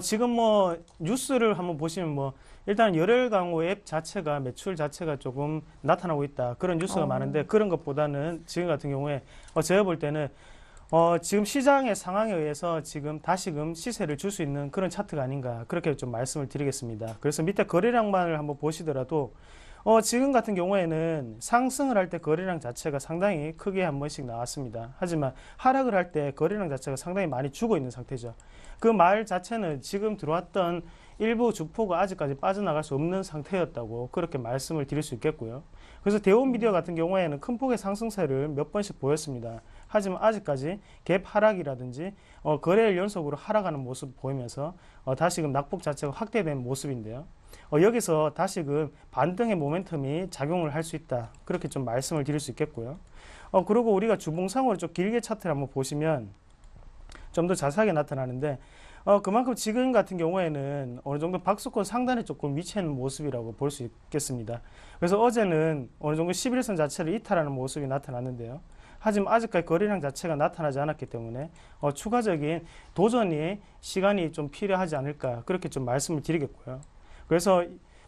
지금 뭐 뉴스를 한번 보시면 뭐 일단 열혈 강호 앱 자체가 매출 자체가 조금 나타나고 있다. 그런 뉴스가 많은데 그런 것보다는 지금 같은 경우에 제가 볼 때는 지금 시장의 상황에 의해서 지금 다시금 시세를 줄 수 있는 그런 차트가 아닌가 그렇게 좀 말씀을 드리겠습니다. 그래서 밑에 거래량만을 한번 보시더라도 지금 같은 경우에는 상승을 할 때 거래량 자체가 상당히 크게 한 번씩 나왔습니다. 하지만 하락을 할 때 거래량 자체가 상당히 많이 죽어 있는 상태죠. 그 말 자체는 지금 들어왔던 일부 주포가 아직까지 빠져나갈 수 없는 상태였다고 그렇게 말씀을 드릴 수 있겠고요. 그래서 대원미디어 같은 경우에는 큰 폭의 상승세를 몇 번씩 보였습니다. 하지만 아직까지 갭 하락이라든지 거래일 연속으로 하락하는 모습 보이면서 다시금 낙폭 자체가 확대된 모습인데요. 여기서 다시금 반등의 모멘텀이 작용을 할 수 있다. 그렇게 좀 말씀을 드릴 수 있겠고요. 그리고 우리가 주봉상으로 좀 길게 차트를 한번 보시면 좀 더 자세하게 나타나는데 그만큼 지금 같은 경우에는 어느 정도 박스권 상단에 조금 위치하는 모습이라고 볼 수 있겠습니다. 그래서 어제는 어느 정도 11선 자체를 이탈하는 모습이 나타났는데요. 하지만 아직까지 거래량 자체가 나타나지 않았기 때문에 추가적인 도전이 시간이 좀 필요하지 않을까 그렇게 좀 말씀을 드리겠고요. 그래서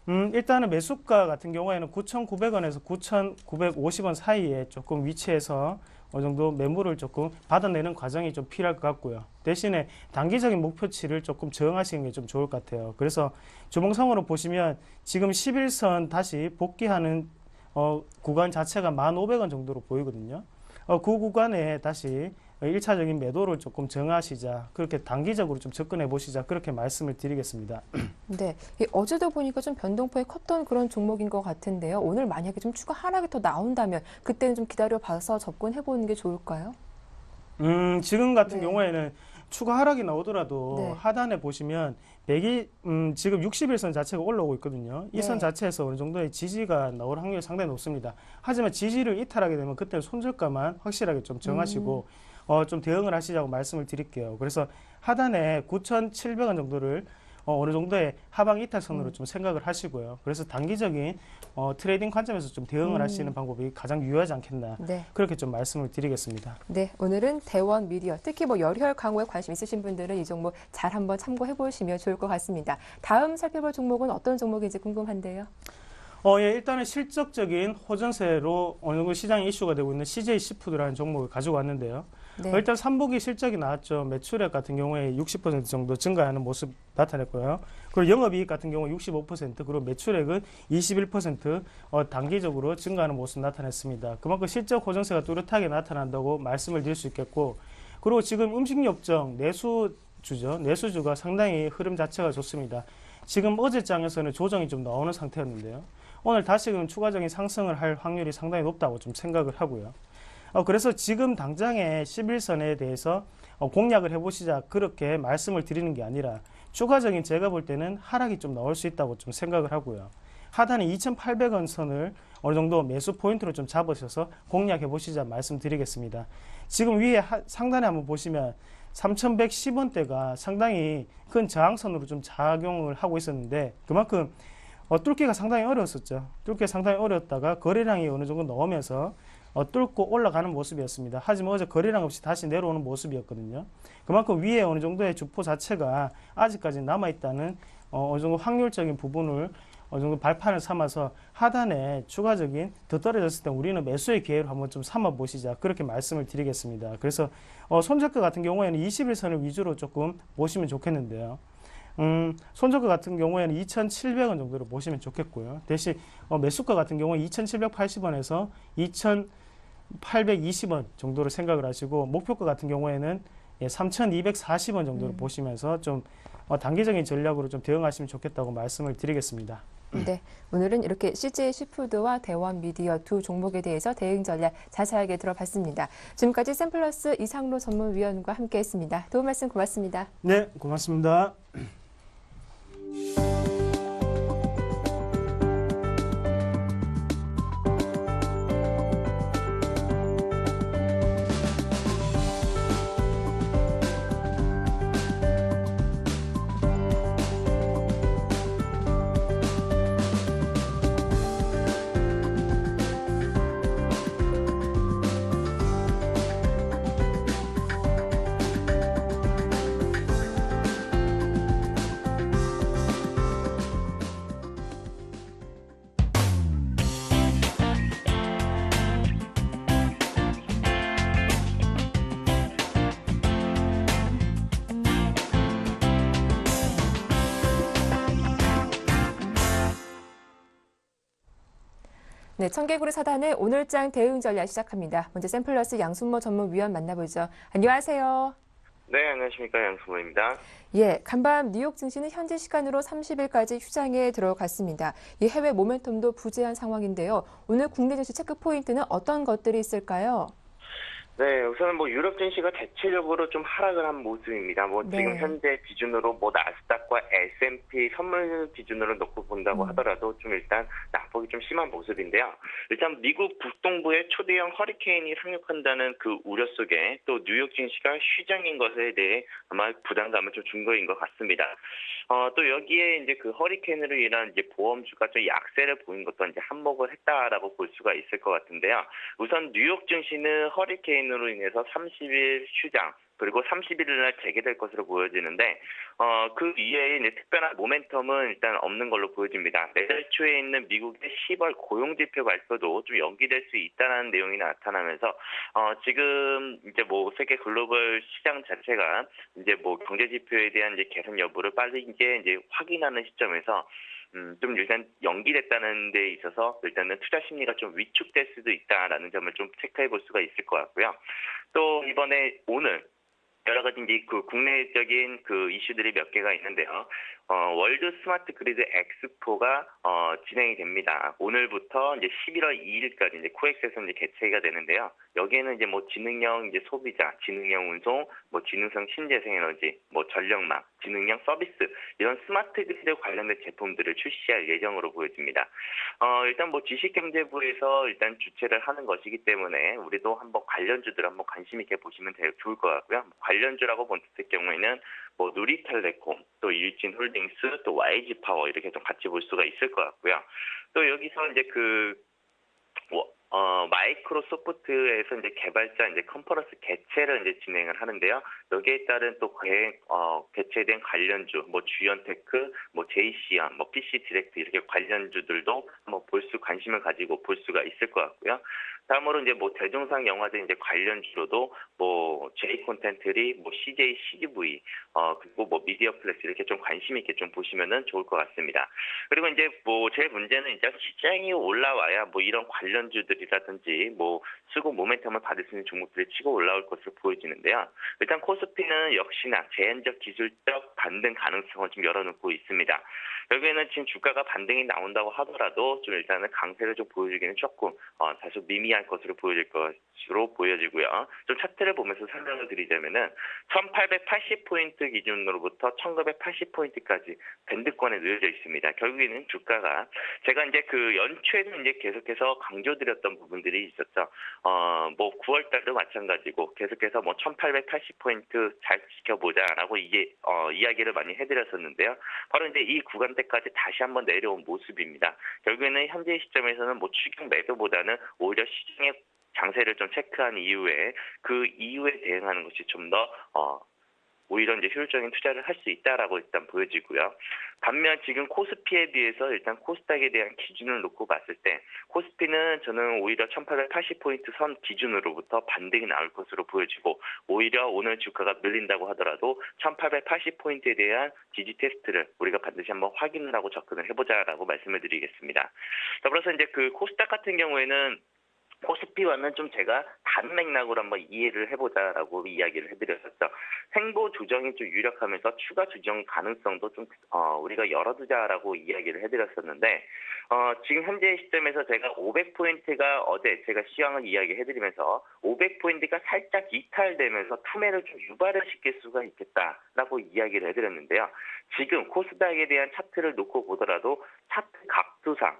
일단은 매수가 같은 경우에는 9,900원에서 9,950원 사이에 조금 위치해서 어느 정도 매물을 조금 받아내는 과정이 좀 필요할 것 같고요. 대신에 단기적인 목표치를 조금 정하시는 게 좀 좋을 것 같아요. 그래서 주봉상으로 보시면 지금 11선 다시 복귀하는 구간 자체가 1,500원 정도로 보이거든요. 그 구간에 다시 1차적인 매도를 조금 정하시자 그렇게 단기적으로 좀 접근해 보시자 그렇게 말씀을 드리겠습니다. 네, 어제도 보니까 좀 변동폭이 컸던 그런 종목인 것 같은데요. 오늘 만약에 좀 추가 하락이 더 나온다면 그때는 좀 기다려봐서 접근해 보는 게 좋을까요? 지금 같은 네. 경우에는 추가 하락이 나오더라도 네. 하단에 보시면 지금 61선 자체가 올라오고 있거든요. 이 선 네. 자체에서 어느 정도의 지지가 나올 확률이 상당히 높습니다. 하지만 지지를 이탈하게 되면 그때는 손절가만 확실하게 좀 정하시고 좀 대응을 하시자고 말씀을 드릴게요. 그래서 하단에 9,700원 정도를 어느 정도의 하방 이탈선으로 좀 생각을 하시고요. 그래서 단기적인 트레이딩 관점에서 좀 대응을 하시는 방법이 가장 유효하지 않겠나 네. 그렇게 좀 말씀을 드리겠습니다. 네, 오늘은 대원 미디어, 특히 뭐 열혈 강호에 관심 있으신 분들은 이 종목 잘 한번 참고해 보시면 좋을 것 같습니다. 다음 살펴볼 종목은 어떤 종목인지 궁금한데요. 예, 일단은 실적적인 호전세로 어느 정도 시장에 이슈가 되고 있는 CJ 시푸드라는 종목을 가지고 왔는데요. 네. 일단 3분기 실적이 나왔죠. 매출액 같은 경우에 60% 정도 증가하는 모습 나타냈고요. 그리고 영업이익 같은 경우 65%, 그리고 매출액은 21% 단기적으로 증가하는 모습 나타냈습니다. 그만큼 실적 호전세가 뚜렷하게 나타난다고 말씀을 드릴 수 있겠고, 그리고 지금 음식업종 내수주가 상당히 흐름 자체가 좋습니다. 지금 어제장에서는 조정이 좀 나오는 상태였는데요. 오늘 다시금 추가적인 상승을 할 확률이 상당히 높다고 좀 생각을 하고요. 그래서 지금 당장의 11선에 대해서 공략을 해보시자 그렇게 말씀을 드리는 게 아니라 추가적인 제가 볼 때는 하락이 좀 나올 수 있다고 좀 생각을 하고요. 하단에 2,800원 선을 어느 정도 매수 포인트로 좀 잡으셔서 공략해 보시자 말씀드리겠습니다. 지금 위에 상단에 한번 보시면 3,110원대가 상당히 큰 저항선으로 좀 작용을 하고 있었는데 그만큼 뚫기가 상당히 어려웠었죠. 뚫기가 상당히 어려웠다가 거래량이 어느 정도 나오면서 뚫고 올라가는 모습이었습니다. 하지만 어제 거래량 없이 다시 내려오는 모습이었거든요. 그만큼 위에 어느 정도의 주포 자체가 아직까지 남아있다는 어느 정도 확률적인 부분을 어느 정도 발판을 삼아서 하단에 추가적인 더 떨어졌을 때 우리는 매수의 기회로 한번 좀 삼아 보시자 그렇게 말씀을 드리겠습니다. 그래서 손절가 같은 경우에는 21선을 위주로 조금 보시면 좋겠는데요. 손절가 같은 경우에는 2,700원 정도로 보시면 좋겠고요. 대신 매수가 같은 경우는 2,780원에서 2,820원 정도로 생각을 하시고 목표가 같은 경우에는 3,240원 정도로 보시면서 좀 단기적인 전략으로 좀 대응하시면 좋겠다고 말씀을 드리겠습니다. 네, 오늘은 이렇게 CJ 시푸드와 대원 미디어 두 종목에 대해서 대응 전략 자세하게 들어봤습니다. 지금까지 샘플러스 이상로 전문위원과 함께했습니다. 도움 말씀 고맙습니다. 네, 고맙습니다. 네, 청개구리 사단의 오늘장 대응 전략 시작합니다. 먼저 샘플러스 양순모 전문위원 만나보죠. 안녕하세요. 네, 안녕하십니까. 양승모입니다. 예, 간밤 뉴욕 증시는 현지 시간으로 30일까지 휴장에 들어갔습니다. 이 해외 모멘텀도 부재한 상황인데요. 오늘 국내 증시 체크 포인트는 어떤 것들이 있을까요? 네, 우선은 유럽 증시가 대체적으로 좀 하락을 한 모습입니다. 네. 지금 현재 기준으로 나스닥과 S&P 선물 기준으로 놓고 본다고 하더라도 좀 일단 낙폭이 좀 심한 모습인데요. 일단 미국 북동부에 초대형 허리케인이 상륙한다는 그 우려 속에 또 뉴욕 증시가 휴장인 것에 대해 아마 부담감을 좀 준 거인 것 같습니다. 또 여기에 이제 그 허리케인으로 인한 이제 보험주가 좀 약세를 보인 것도 이제 한몫을 했다라고 볼 수가 있을 것 같은데요. 우선 뉴욕 증시는 허리케인으로 인해서 30일 휴장, 그리고 31일 날 재개될 것으로 보여지는데 그 이외에 이제 특별한 모멘텀은 일단 없는 걸로 보여집니다. 매달 초에 있는 미국의 10월 고용지표 발표도 좀 연기될 수 있다는 내용이 나타나면서 지금 이제 세계 글로벌 시장 자체가 이제 경제 지표에 대한 이제 개선 여부를 빠르게 이제 확인하는 시점에서 좀 일단 연기됐다는 데 있어서 일단은 투자 심리가 좀 위축될 수도 있다라는 점을 좀 체크해 볼 수가 있을 것 같고요. 또 이번에 오늘 여러 가지 이제 그 국내적인 그 이슈들이 몇 개가 있는데요. 월드 스마트 그리드 엑스포가 진행이 됩니다. 오늘부터 이제 11월 2일까지 이제 코엑스에서 이제 개최가 되는데요. 여기에는 이제 지능형 이제 소비자, 지능형 운송, 지능성 신재생 에너지, 전력망, 지능형 서비스 이런 스마트 그리드 관련된 제품들을 출시할 예정으로 보여집니다. 일단 지식경제부에서 일단 주최를 하는 것이기 때문에 우리도 한번 관련주들 한번 관심 있게 보시면 좋을 것 같고요. 관련주라고 봤을 경우에는 누리텔레콤, 또 일진홀딩스, 또 YG파워 이렇게 좀 같이 볼 수가 있을 것 같고요. 또 여기서 이제 마이크로소프트에서 이제 개발자 이제 컨퍼런스 개최를 이제 진행을 하는데요. 여기에 따른 또 개최된 관련주, 뭐 주연테크, 뭐 JCM, 뭐 PC 디렉트 이렇게 관련주들도 한번 관심을 가지고 볼 수가 있을 것 같고요. 다음으로 이제 뭐 대종상 영화제 이제 관련주로도 뭐 J 콘텐츠리, 뭐 CJ CGV, 그리고 뭐 미디어 플렉스 이렇게 좀 관심 있게 좀 보시면은 좋을 것 같습니다. 그리고 이제 뭐 제 문제는 이제 시장이 올라와야 뭐 이런 관련주들이라든지 뭐 수급 모멘텀을 받을 수 있는 종목들이 치고 올라올 것으로 보여지는데요. 일단 코스피는 역시나 제한적 기술적 반등 가능성을 좀 열어놓고 있습니다. 여기에는 지금 주가가 반등이 나온다고 하더라도 좀 일단은 강세를 좀 보여주기는 조금 다소 미미할 것으로 보여질 것으로 보여지고요. 좀 차트를 보면서 설명을 드리자면은 1880포인트 기준으로부터 1980포인트까지 밴드권에 놓여져 있습니다. 결국에는 주가가 제가 이제 그 연초에는 이제 계속해서 강조드렸던 부분들이 있었죠. 뭐 9월 달도 마찬가지고 계속해서 뭐 1880포인트 잘 지켜보자라고 이야기를 많이 해드렸었는데요. 바로 이제 이 구간대까지 다시 한번 내려온 모습입니다. 결국에는 현재 시점에서는 뭐 추격 매도보다는 오히려 시장의 장세를 좀 체크한 이후에 그 이후에 대응하는 것이 좀 더 오히려 이제 효율적인 투자를 할 수 있다라고 일단 보여지고요. 반면 지금 코스피에 비해서 일단 코스닥에 대한 기준을 놓고 봤을 때 코스피는 저는 오히려 1880포인트 선 기준으로부터 반등이 나올 것으로 보여지고 오히려 오늘 주가가 밀린다고 하더라도 1880포인트에 대한 지지 테스트를 우리가 반드시 한번 확인을 하고 접근을 해보자라고 말씀을 드리겠습니다. 더불어서 이제 그 코스닥 같은 경우에는 코스피와는 좀 제가 다른 맥락으로 한번 이해를 해보자라고 이야기를 해드렸었죠. 횡보 조정이 좀 유력하면서 추가 조정 가능성도 좀 우리가 열어두자라고 이야기를 해드렸었는데 지금 현재 시점에서 제가 500포인트가 어제 제가 시황을 이야기해드리면서 500포인트가 살짝 이탈되면서 투매를 좀 유발을 시킬 수가 있겠다라고 이야기를 해드렸는데요. 지금 코스닥에 대한 차트를 놓고 보더라도 차트 각도상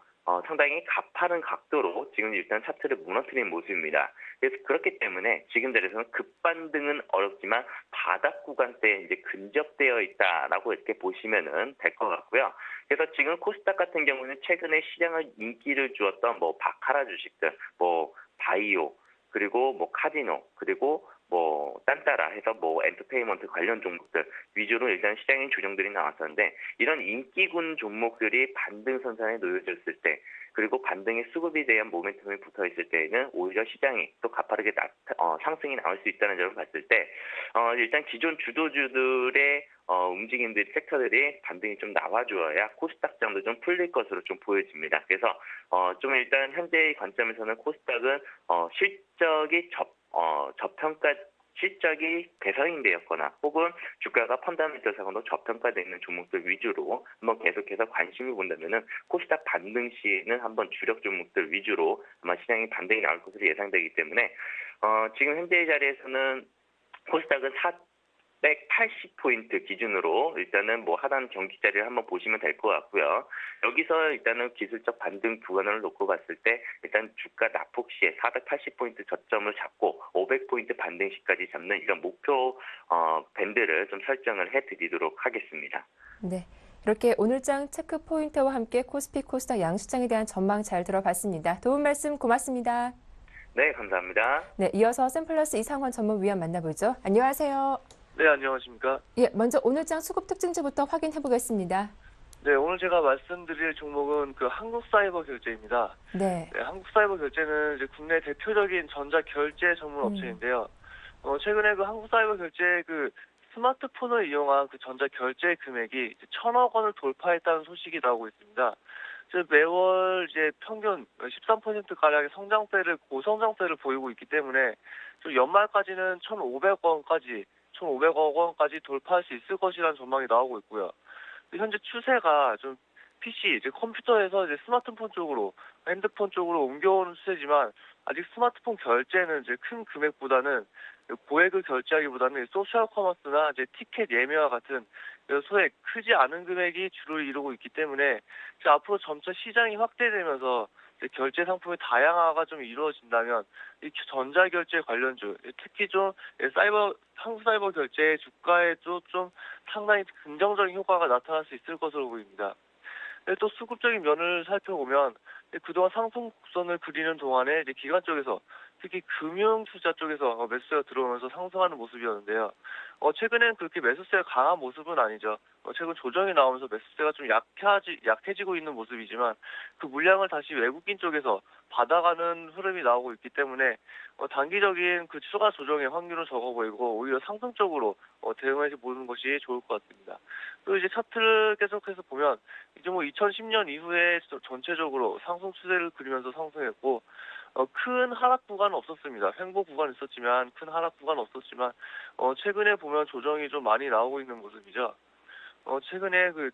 상당히 가파른 각도로 지금 일단 차트를 무너뜨린 모습입니다. 그래서 그렇기 때문에 지금 자리에서는 급반등은 어렵지만 바닥 구간대에 이제 근접되어 있다라고 이렇게 보시면은 될 것 같고요. 그래서 지금 코스닥 같은 경우는 최근에 시장을 인기를 주었던 뭐 바카라 주식들, 뭐 바이오, 그리고 뭐 카지노, 그리고 뭐 딴따라 해서 뭐 엔터테인먼트 관련 종목들 위주로 일단 시장의 조정들이 나왔었는데 이런 인기군 종목들이 반등 선상에 놓여졌을 때 그리고 반등의 수급에 대한 모멘텀이 붙어 있을 때에는 오히려 시장이 또 가파르게 상승이 나올 수 있다는 점을 봤을 때 일단 기존 주도주들의 움직임들 섹터들이 반등이 좀 나와줘야 코스닥장도 좀 풀릴 것으로 좀 보여집니다. 그래서 좀 일단 현재의 관점에서는 코스닥은 실적이 실적이 배상되었거나 혹은 주가가 펀더멘털상으로 저평가되어 있는 종목들 위주로 한번 계속해서 관심을 본다면은 코스닥 반등 시에는 한번 주력 종목들 위주로 아마 시장이 반등이 나올 것으로 예상되기 때문에 지금 현재의 자리에서는 코스닥은 480포인트 기준으로 일단은 뭐 하단 경기 자리를 한번 보시면 될 것 같고요. 여기서 일단은 기술적 반등 구간을 놓고 봤을 때 일단 주가 낙폭 시에 480포인트 저점을 잡고 500포인트 반등 시까지 잡는 이런 목표 밴드를 좀 설정을 해드리도록 하겠습니다. 네. 이렇게 오늘장 체크 포인트와 함께 코스피, 코스닥 양시장에 대한 전망 잘 들어봤습니다. 도움 말씀 고맙습니다. 네, 감사합니다. 네, 이어서 샘플러스 이상원 전문위원 만나보죠. 안녕하세요. 네, 안녕하십니까. 예, 먼저 오늘장 수급 특징주부터 확인해 보겠습니다. 네, 오늘 제가 말씀드릴 종목은 그 한국사이버결제입니다. 네. 네, 한국사이버결제는 이제 국내 대표적인 전자결제 전문 업체인데요. 최근에 그 한국사이버결제 그 스마트폰을 이용한 그 전자결제 금액이 1,000억 원을 돌파했다는 소식이 나오고 있습니다. 매월 이제 평균 13%가량의 고성장세를 보이고 있기 때문에 좀 연말까지는 1,500억 원까지 돌파할 수 있을 것이라는 전망이 나오고 있고요. 현재 추세가 좀 PC, 이제 컴퓨터에서 이제 스마트폰 쪽으로, 핸드폰 쪽으로 옮겨오는 추세지만 아직 스마트폰 결제는 이제 큰 금액보다는 고액을 결제하기보다는 소셜 커머스나 이제 티켓 예매와 같은 소액 크지 않은 금액이 주를 이루고 있기 때문에 앞으로 점차 시장이 확대되면서 결제 상품의 다양화가 좀 이루어진다면 이 전자결제 관련주, 특히 좀 한국사이버 결제의 주가에도 좀 상당히 긍정적인 효과가 나타날 수 있을 것으로 보입니다. 또 수급적인 면을 살펴보면 그동안 상승 곡선을 그리는 동안에 이제 기관 쪽에서 특히 금융 투자 쪽에서 매수세가 들어오면서 상승하는 모습이었는데요. 최근엔 그렇게 매수세가 강한 모습은 아니죠. 최근 조정이 나오면서 매수세가 좀 약해지고 있는 모습이지만 그 물량을 다시 외국인 쪽에서 받아가는 흐름이 나오고 있기 때문에 단기적인 그 추가 조정의 확률은 적어 보이고 오히려 상승 쪽으로 대응해서 보는 것이 좋을 것 같습니다. 또 이제 차트를 계속해서 보면 이제 뭐 2010년 이후에 전체적으로 상승 추세를 그리면서 상승했고 큰 하락 구간은 없었습니다. 횡보 구간은 있었지만 큰 하락 구간은 없었지만 최근에 보면 조정이 좀 많이 나오고 있는 모습이죠. 최근에 그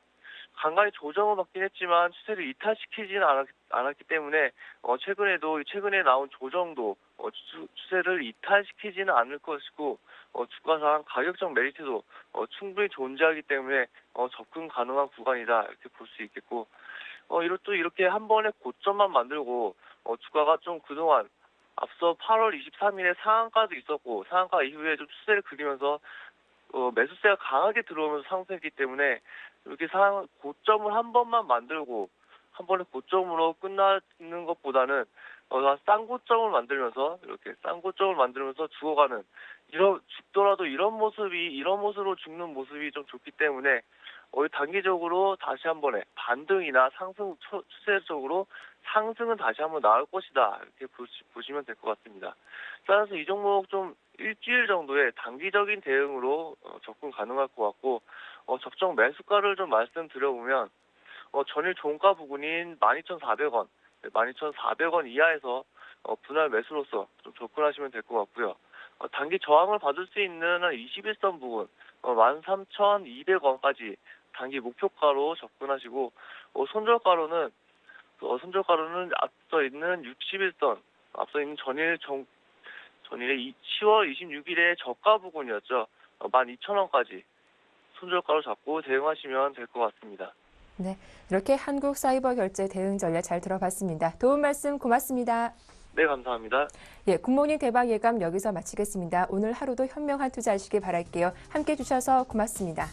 간간히 조정을 받긴 했지만 추세를 이탈시키지는 않았기 때문에 최근에 나온 조정도 추세를 이탈시키지는 않을 것이고 주가상 가격적 메리트도 충분히 존재하기 때문에 접근 가능한 구간이다 이렇게 볼 수 있겠고 이렇게 한 번에 고점만 만들고 주가가 좀 그동안 앞서 8월 23일에 상한가도 있었고 상한가 이후에 좀 추세를 그리면서 매수세가 강하게 들어오면서 상승했기 때문에 이렇게 고점을 한 번만 만들고 한 번에 고점으로 끝나는 것보다는 쌍고점을 만들면서 죽어가는 죽더라도 이런 모습으로 죽는 모습이 좀 좋기 때문에 단기적으로 다시 한 번에 반등이나 상승 추세적으로 상승은 다시 한번 나올 것이다 이렇게 보시면 될 것 같습니다. 따라서 이 종목 좀 일주일 정도의 단기적인 대응으로 접근 가능할 것 같고 적정 매수가를 좀 말씀드려보면 전일 종가 부근인 12,400원, 12,400원 이하에서 분할 매수로서 좀 접근하시면 될 것 같고요. 단기 저항을 받을 수 있는 한 21선 부근 13,200원까지 단기 목표가로 접근하시고 손절가로는 앞서 있는 61선, 앞서 있는 전일의 10월 26일의 저가 부근이었죠. 12,000원까지 손절가로 잡고 대응하시면 될 것 같습니다. 네, 이렇게 한국 사이버 결제 대응 전략 잘 들어봤습니다. 도움 말씀 고맙습니다. 네, 감사합니다. 예, 굿모닝 대박 예감 여기서 마치겠습니다. 오늘 하루도 현명한 투자하시길 바랄게요. 함께 해주셔서 고맙습니다.